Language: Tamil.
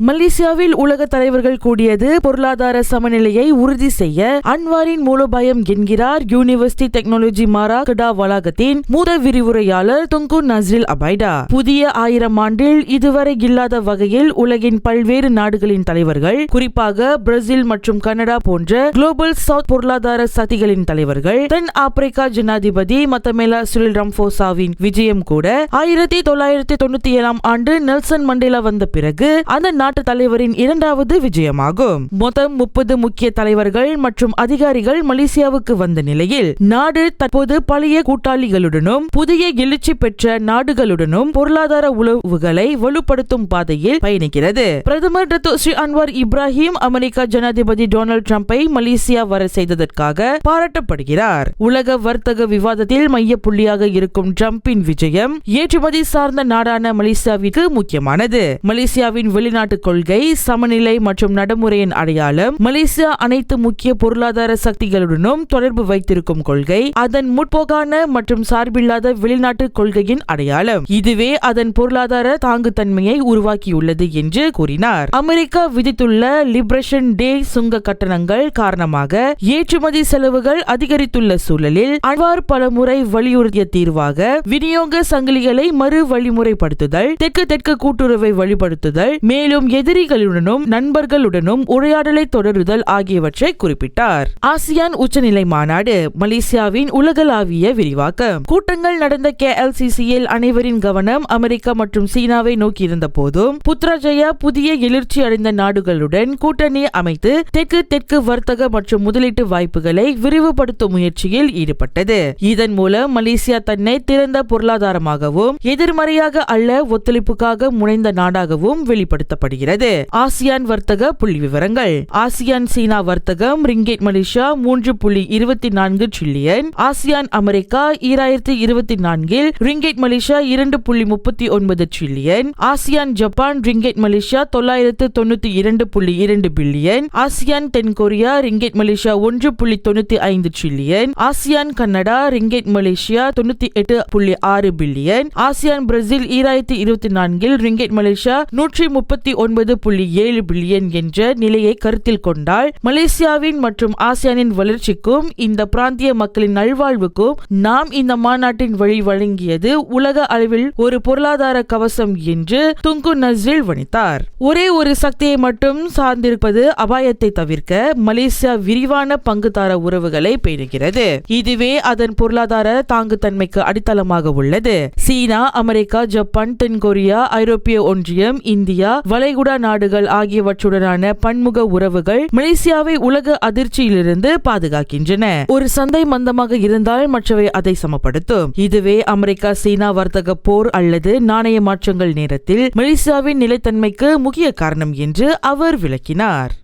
மலேசியாவில் உலக தலைவர்கள் கூடியது பொருளாதார சமநிலையை உறுதி செய்ய அன்வாரின் மூலோபாயம் என்கிறார் யூனிவர்சிட்டி டெக்னாலஜி மாரா கடா வளாகத்தின் மூத்த விரிவுரையாளர் துங்கு நஸ்ரில் அபைடா. புதிய 1000 ஆண்டில் இதுவரை இல்லாத வகையில் உலகின் பல்வேறு நாடுகளின் தலைவர்கள், குறிப்பாக பிரேசில் மற்றும் கனடா போன்ற குளோபல் சவுத் பொருளாதார சக்திகளின் தலைவர்கள், தென் ஆப்பிரிக்கா ஜனாதிபதி மத்தமேலா சிரில் ராமபோசாவின் விஜயம் கூட 1997 ஆண்டு நெல்சன் மண்டேலா வந்த பிறகு அந்த நாட்டு தலைவரின் 2வது விஜயமாகும். மொத்தம் 30 முக்கிய தலைவர்கள் மற்றும் அதிகாரிகள் மலேசியாவுக்கு வந்த நிலையில் நாடு தற்போது பழைய கூட்டாளிகளுடனும் புதிய எழுச்சி பெற்ற நாடுகளுடனும் பொருளாதார உறவுகளை வலுப்படுத்தும் பாதையில் பயணிக்கிறது. பிரதமர் Dato Sri Anwar Ibrahim America ஜனாதிபதி டொனால்ட் ட்ரம்பை மலேசியா வர செய்ததற்காக பாராட்டப்படுகிறார். உலக வர்த்தக விவாதத்தில் மைய புள்ளியாக இருக்கும் ட்ரம்பின் விஜயம் ஏற்றுமதி சார்ந்த நாடான மலேசியாவிற்கு முக்கியமானது. மலேசியாவின் வெளிநாட்டு கொள்கை, சமநிலை மற்றும் நடைமுறையின் அடையாளம், மலேசியா அனைத்து முக்கிய பொருளாதார சக்திகளுடனும் தொடர்பு வைத்திருக்கும் கொள்கை, அதன் முற்போக்கான மற்றும் சார்பில்லாத வெளிநாட்டு கொள்கையின் அடையாளம். இதுவே அதன் பொருளாதார தாங்குத்தன்மையை உருவாக்கியுள்ளது என்று கூறினார். அமெரிக்கா விதித்துள்ள லிபரேஷன் டே சுங்க கட்டணங்கள் காரணமாக ஏற்றுமதி செலவுகள் அதிகரித்துள்ள சூழலில் அன்வார் பலமுறை வலியுறுத்திய தீர்வாக விநியோக சங்கிலிகளை மறு வழிமுறைப்படுத்துதல், தெற்கு கூட்டுறவை வழிபடுத்துதல், மேலும் எதிரிகளுடனும் நண்பர்களுடனும் உரையாடலை தொடருதல் ஆகியவற்றை குறிப்பிட்டார். ஆசியான் உச்சநிலை மாநாடு மலேசியாவின் உலகளாவிய விரிவாக்கம். கூட்டங்கள் நடந்த KLCCயில் அனைவரின் கவனம் அமெரிக்கா மற்றும் சீனாவை நோக்கி இருந்த போதும் புத்ராஜயா புதிய எழுச்சி அடைந்த நாடுகளுடன் கூட்டணி அமைத்து தெற்கு வர்த்தக மற்றும் முதலீட்டு வாய்ப்புகளை விரிவுபடுத்தும் முயற்சியில் ஈடுபட்டது. இதன் மூலம் மலேசியா தன்னை திறந்த பொருளாதாரமாகவும் எதிர்மறையாக அல்ல ஒத்துழைப்புக்காக முனைந்த நாடாகவும் வெளிப்படுத்தப்படுகிறது. ஆசியான் வர்த்தக புள்ளி விவரங்கள். ஆசியான் சீனா வர்த்தகம் ringgit Malaysia 3.24 trillion, ASEAN America 2024 ringgit Malaysia 2.39 trillion, ASEAN Japan ringgit Malaysia 992.2 billion, ASEAN தென்கொரியா ringgit Malaysia 1.95 trillion, ASEAN Canada ringgit Malaysia 98.6 billion, ASEAN Brazil 2024 ringgit Malaysia 139.7 billion என்ற நிலையை கருத்தில் கொண்டால் மலேசியாவின் மற்றும் ஆசியானின் வளர்ச்சிக்கும் இந்த பிராந்திய மக்களின் நல்வாழ்வுக்கும் நாம் இந்த மாநாட்டின் வழி வழங்கியது உலக அளவில் ஒரு பொருளாதார கவசம் என்று துங்கு நஸ்ரில் வணித்தார். ஒரே ஒரு சக்தியை மட்டும் சார்ந்திருப்பது அபாயத்தை தவிர்க்க மலேசியா விரிவான பங்குதார உறவுகளை பேணுகிறது. இதுவே அதன் பொருளாதார தாங்குத்தன்மைக்கு அடித்தளமாக உள்ளது. சீனா, அமெரிக்கா, ஜப்பான், தென்கொரியா, ஐரோப்பிய ஒன்றியம், இந்தியா, வளைகுடா நாடுகள் ஆகியவற்றுடனான பன்முக உறவுகள் மலேசியாவை உலக அதிர்ச்சியிலிருந்து பாதுகாக்கின்றன. ஒரு சந்தை மந்தமாக இருந்தால் மற்றவை அதை சமப்படுத்தும். இதுவே அமெரிக்கா சீனா வர்த்தக போர் அல்லது நாணய மாற்றங்கள் நேரத்தில் மலேசியாவின் நிலைத்தன்மைக்கு முக்கிய காரணம் என்று அவர் விளக்கினார்.